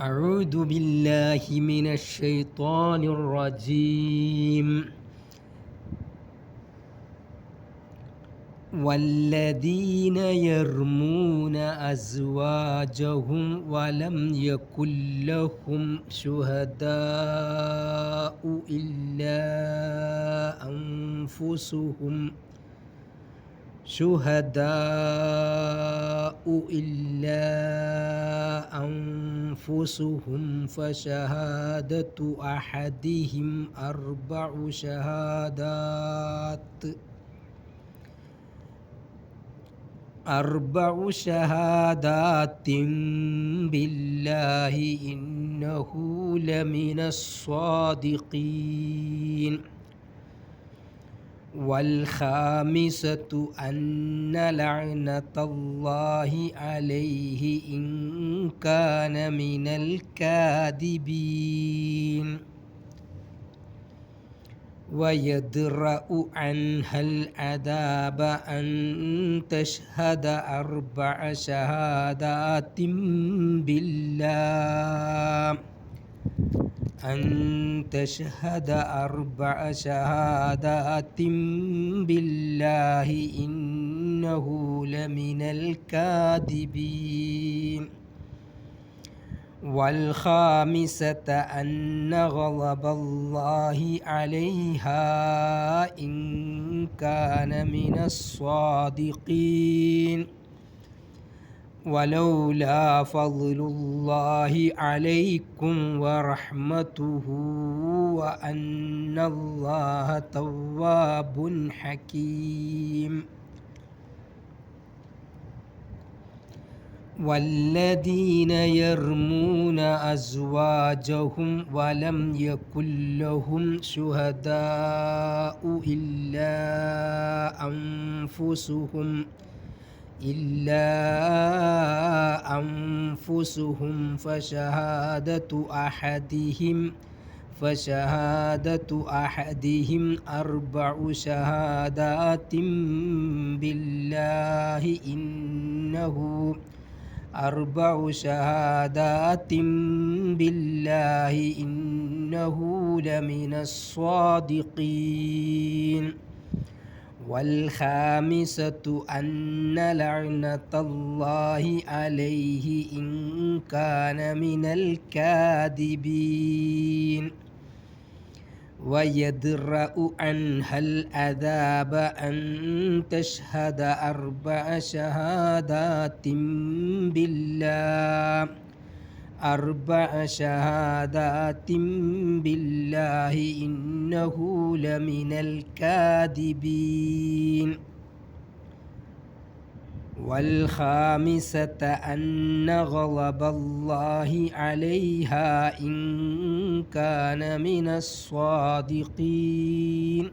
أعوذ بالله من الشيطان الرجيم. والذين يرمون أزواجهم ولم يكن لهم شهداء إلا أنفسهم فشهادة أحدهم أربع شهادات بالله إنه لمن الصادقين. والخامسة أن لعنة الله عليه إن كان من الكاذبين. ويدرأ عنها العذاب أن تشهد أربع شهادات بالله إنه لمن الكاذبين. والخامسة أن غضب الله عليها إن كان من الصادقين. ولولا فضل الله عليكم ورحمته وأن الله تواب حكيم. والذين يرمون أزواجهم ولم يكن لهم شهداء إلا أنفسهم فشهادة أحدهم أربع شهادات بالله إنه لمن الصادقين. والخامسة أن لعنة الله عليه إن كان من الكاذبين. ويدرأ عنها العذاب أن تشهد أربع شهادات بالله إنه لمن الكاذبين. والخامسة أن غضب الله عليها إن كان من الصادقين.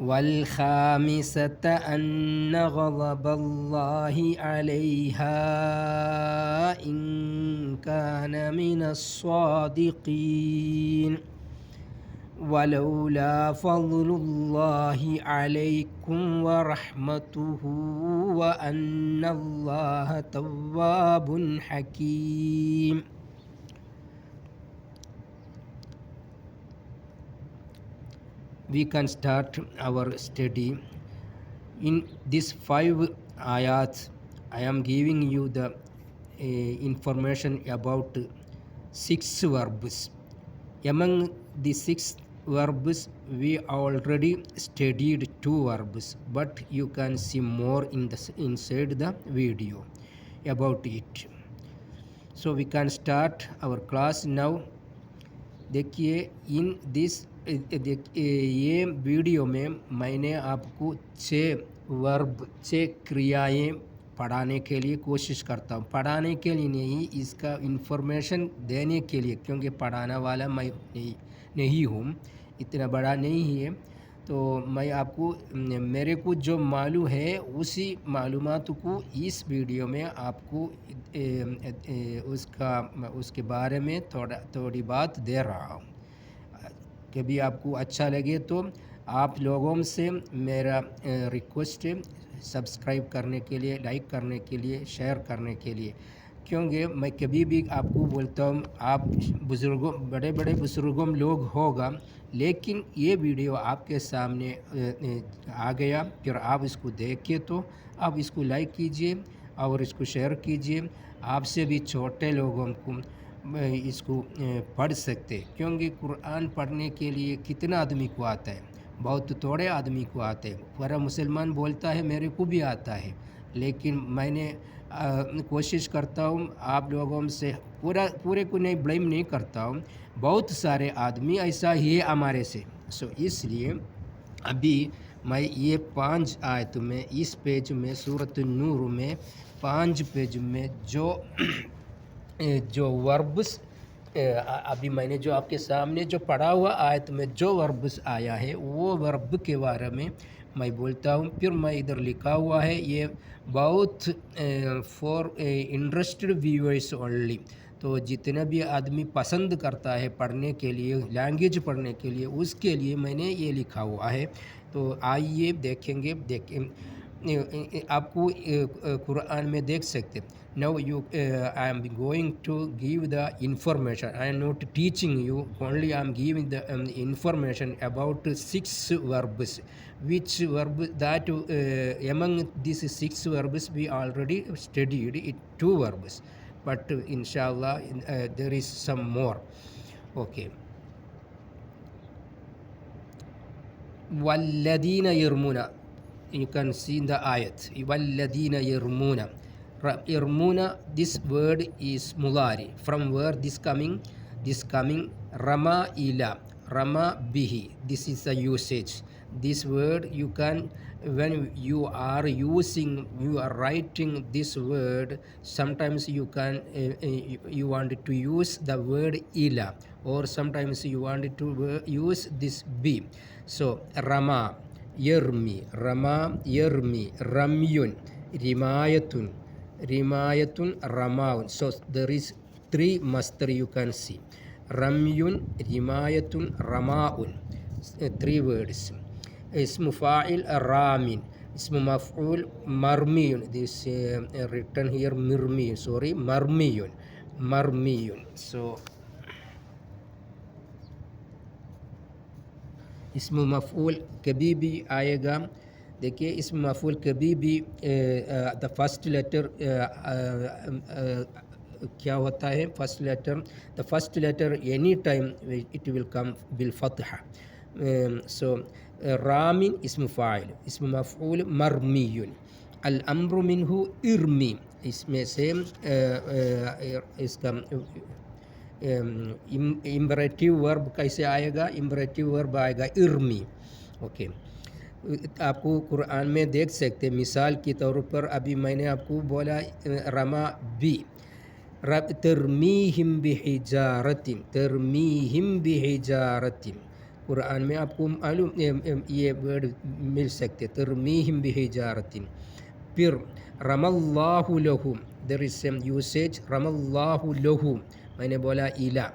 والخامسة أن غضب الله عليها إن كان من الصادقين. ولولا فضل الله عليكم ورحمته وأن الله تواب حكيم. We can start our study. In these 5 ayats, I am giving you the information about 6 verbs. Among the 6 verbs, we already studied 2 verbs, but you can see more inside the video about it. So we can start our class now. देखिए in this ये video में मैंने आपको 6 क्रियाएं पढ़ाने के लिए कोशिश करता हूँ। पढ़ाने के लिए नहीं, इसका इन्फॉर्मेशन देने के लिए, क्योंकि पढ़ाने वाला मैं नहीं हूँ, इतना बड़ा नहीं है। तो मैं आपको मेरे को जो मालूम है उसी मालूमात को इस वीडियो में आपको उसके बारे में थोड़ी बात दे रहा हूँ। कभी आपको अच्छा लगे तो आप लोगों से मेरा रिक्वेस्ट है, सब्सक्राइब करने के लिए, लाइक करने के लिए, शेयर करने के लिए, क्योंकि मैं कभी भी आपको बोलता हूँ, आप बुज़ुर्गों, बड़े बड़े बुज़ुर्गों लोग होगा, लेकिन ये वीडियो आपके सामने आ गया, फिर आप इसको देखिए तो आप इसको लाइक कीजिए और इसको शेयर कीजिए। आपसे भी छोटे लोगों को इसको पढ़ सकते, क्योंकि कुरान पढ़ने के लिए कितना आदमी को आता है, बहुत थोड़े आदमी को आते हैं। पूरा मुसलमान बोलता है मेरे को भी आता है, लेकिन मैंने कोशिश करता हूँ आप लोगों से, पूरे को नहीं ब्लेम नहीं करता हूँ, बहुत सारे आदमी ऐसा ही है हमारे से। सो इसलिए अभी मैं ये 5 आयत में, इस पेज में, सूरत नूर में 5 पेज में जो वर्ब्स अभी मैंने जो आपके सामने जो पढ़ा हुआ आयत में जो वर्ब्स आया है, वो वर्ब के बारे में मैं बोलता हूँ। फिर मैं इधर लिखा हुआ है, ये बहुत फॉर इंटरेस्टेड व्यूअर्स ओनली, तो जितना भी आदमी पसंद करता है पढ़ने के लिए, लैंग्वेज पढ़ने के लिए, उसके लिए मैंने ये लिखा हुआ है। तो आइए देखेंगे, आपको कुरान में देख सकते। Now I am going to give the information. I am not teaching you, only I am giving the information about 6 verbs. Which verb that among these 6 verbs we already studied it, 2 verbs, but inshallah there is some more. Okay. Walladina yarmuna, you can see in the ayat, walladina yarmuna. Yarmuna, this word is mulari. From where this coming? This coming rama ila, rama bihi. This is the usage. This word you can, when you are using, you are writing this word, sometimes you can you want to use the word ila, or sometimes you want to use this bi. So rama, yarmi, rama, yarmi, ramyun, rimayatun, rimayatun, ramaun. So there is 3 master you can see. Ramyun, rimayatun, ramaun. 3 words. Ismu fa'il ramin, ismu maf'ul marmiyun. This written here mirmi, sorry, marmiyun, marmiyun. So इसम मफ़ूल कभी भी आएगा, देखिए इसम मफ़ूल कभी भी the first letter क्या होता है, first letter, the first letter any time it will come बिल फतहा. सो रामिन इसम फ़ाइल, इसम मफ़ूल मरमीयुन, अल अम्रु मिन्हु इर्मी, इसमें से इसका इम्परेटिव वर्ब कैसे आएगा, इम्परेटिव वर्ब आएगा इर्मी. ओके, आपको कुरान में देख सकते, मिसाल के तौर पर अभी मैंने आपको बोला रमा बी, रब तरमीहिम बिहिजारतिन, तरमीहिम बिहिजारतिन, कुरान में आपको मालूम ये वर्ड मिल सकते, तरमीहिम बिहिजारतिन. फिर रमल्लाहु लहुम, देयर इज सेम यूसेज, रमल्लाहु लहुम, मैंने बोला इला,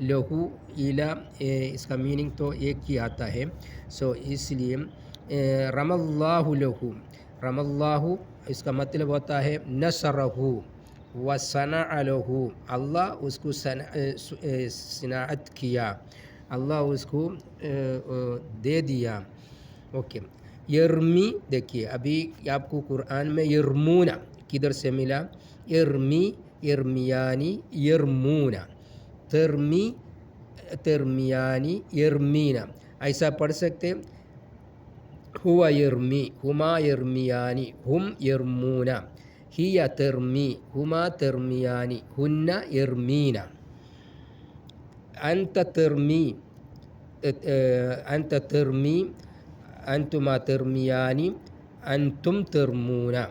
लहू इला, इसका मीनिंग तो एक ही आता है. सो इसलिए रमल्लाहु लहू, रमल्लाहु इसका मतलब होता है नसरहू व सनअ लहू, अल्लाह उसको सनाअत किया, अल्लाह उसको दे दिया. ओके, यर्मी, देखिए अभी आपको कुरान में यर्मूना किधर से मिला, यर्मी, यर्मियानी, यर्मूना, तरमी, तरमियानी, यर्मीना, ऐसा पढ़ सकते. हुआ यर्मी, हुमा यर्मियानी, हुम यर्मूना, हिया तरमी, हुमा तरमियानी, हुन्ना यर्मीना, अंत तरमी, अंत तरमी, अंतुमा तरमियानी, अंतुम तरमूना,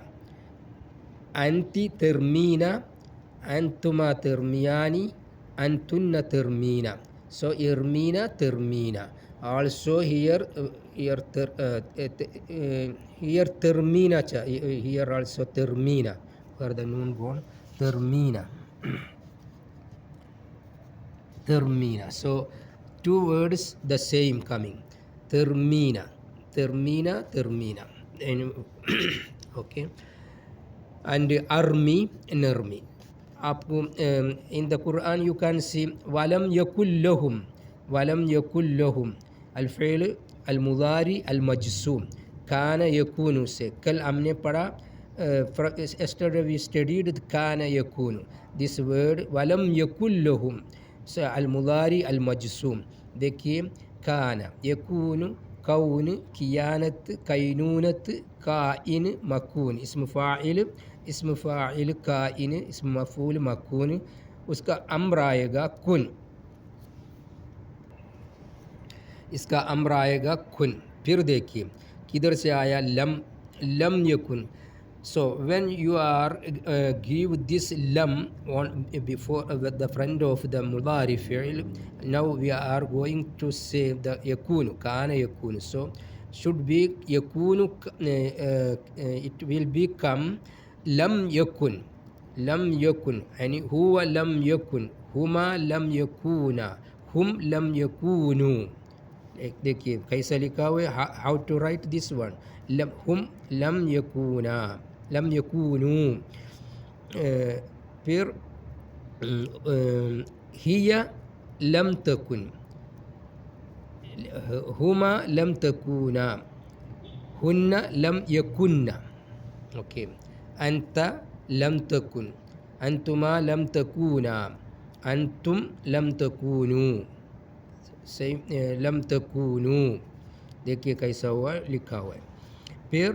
अंति तरमीना, antuma termiani, antunna termina. So irmina termina. Also here here termina, here also termina, where the noon gone, termina. Termina. So 2 words the same coming, termina, termina, termina. And okay, and armi, nermi. आपको in the Quran you can see वलम यकुल्लहुम, वलम यकुल्लहुम अल-फ़िल अल-मुज़ारी अल-मजसूम कान यकूनु से। कल हमने पढ़ा yesterday we studied कान यकूनु, दिस वर्ड वलम यकुल्लहुम से अल-मुज़ारी अल-मजसूम। देखिए कान यकूनु कौन कियानत कैनूनत काइन मकून, इसम फ़ाइल काइन, इसम मफ़ूल मकून, उसका अम्र आएगा कुन, इसका अम्र आएगा कुन। फिर देखिए किधर से आया लम, लम यकुन। So when you are give this lam on before the friend of the mudari fi'l, now we are going to say the yakunu, kana yakunu. So should be yakunu, it will become lam yakun, lam yakun, yani huwa lam yakun, huma lam yakuna, hum lam yakunu। देखिए कैसा लिखा हुआ है, how to write this one, लम हुम लम यकूना, लम यकूनू। फिर हिया लम तकुन, हुमा लम तकूना, हुन्ना लम यकुन्ना। ओके, अंता लम तकुन, अंतुमा लम तकूना, अंतुम लम तकूनू, सही लम तकूनू। देखिए कैसा हुआ लिखा हुआ है। फिर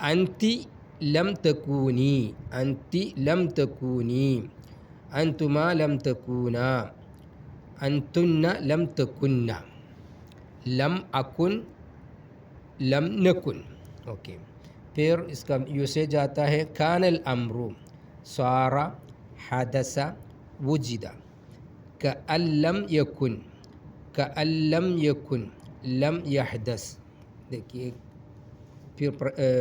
अंति लम तकूनी, अंति लम तकूनी, अंतुमा लम तकूना, अंतुन्ना लम तकुन्ना, लम अकुन लम नकुन। ओके, फिर इसका यूसेज आता है कानल अम्रु सारा हदसा वुजिदा, कअल्लम यकुन, कअल्लम यकुन लम यहदस। देखिए फिर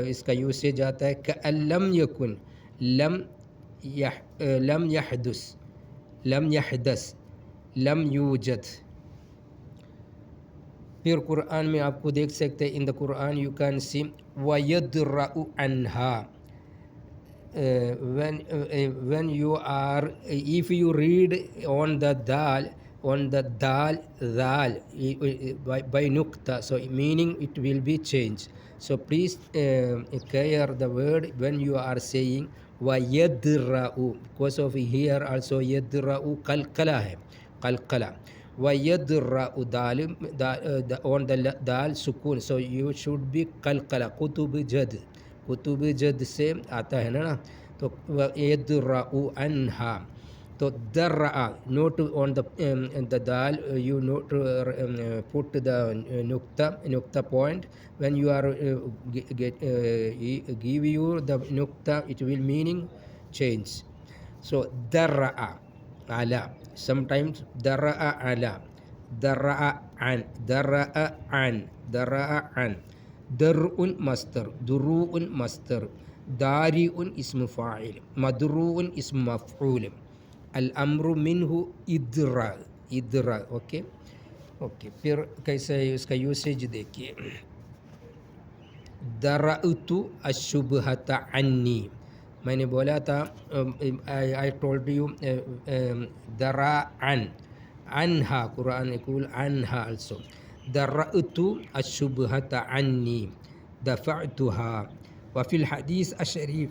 इसका यूसेज आता है कअल्लम यकुन लम यहदस, लम यहदस लम यूजद। फिर कुरान में आपको देख सकते हैं, in the Quran you can see वयद्रउ अन्हा। when you are, if you read on the dal, on the dal by nukta, so meaning it will be changed. So please clear the word when you are saying wayadra'u, because of here also yadra'u qalqala hai, qalqala wayadra'u dal, on the dal sukun, so you should be qalqala। Qutub जद, कुतुब जद से आता है ना, तो यद्रउ अन्हा, तो दर्रा note on the dal, you note put the नुक्ता point, when you are give you the nukta, it will meaning change. So darra ala, sometimes darra ala, darra an, darra an, darra an। दर्उन मस्तर, दुरूउन मस्तर, दारिउन इस्म फ़ाइल, मदरूउन इस्म मफ़ऊल, अल अम्रु मिन्हु इद्रा, इद्रा। ओके ओके, फिर कैसे है उसका यूसेज देखिए, दरअतु अशुबहता अन्नी, मैंने बोला था आई टोल्ड यू दरा अन, अनहा, कुरान यक़ूल अनहा आल्सो। दर्रअतु अशुबहता अन्नी दफ़अतुहा। वफ़िल हदीस अशरीफ,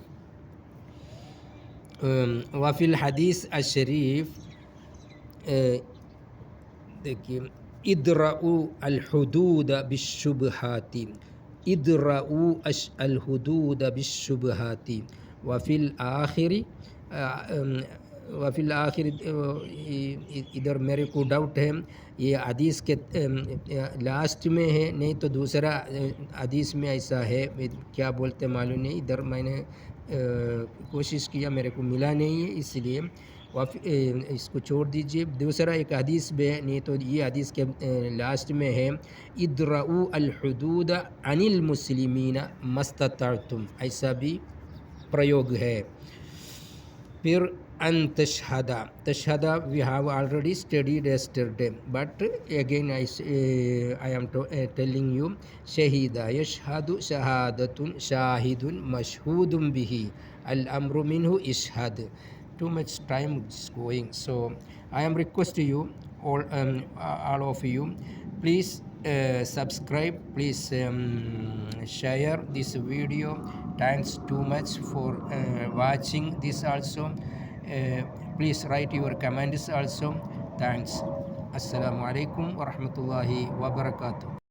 वफ़िल हदीस अशरीफ देखिए इद्रउ अल हुदूद बिश्शुबहाती, इद्रउ अल हुदूद बिश्शुबहाती। वफ़िल आखिरी, वफ़िल आखिर, इधर मेरे को डाउट है ये हदीस के लास्ट में है, नहीं तो दूसरा हदीस में ऐसा है, क्या बोलते मालूम नहीं। इधर मैंने कोशिश किया, मेरे को मिला नहीं है, इसलिए इसको छोड़ दीजिए। दूसरा एक हदीस में, नहीं तो ये हदीस के लास्ट में है इद्रउ अल हुदूद अनिल मुस्लिमीना मस्ततअतुम, ऐसा भी प्रयोग है। फिर and tashhada we have already studied yesterday, but again I am telling you shahida yashhadu shahadatun shahidun mashhudun bihi al amru minhu ishhad. Too much time is going, so I am requesting you all of you, please subscribe, please share this video. Thanks too much for watching this also. Please write your comments also. Thanks. Assalamu alaikum wa rahmatullahi wa barakatuh.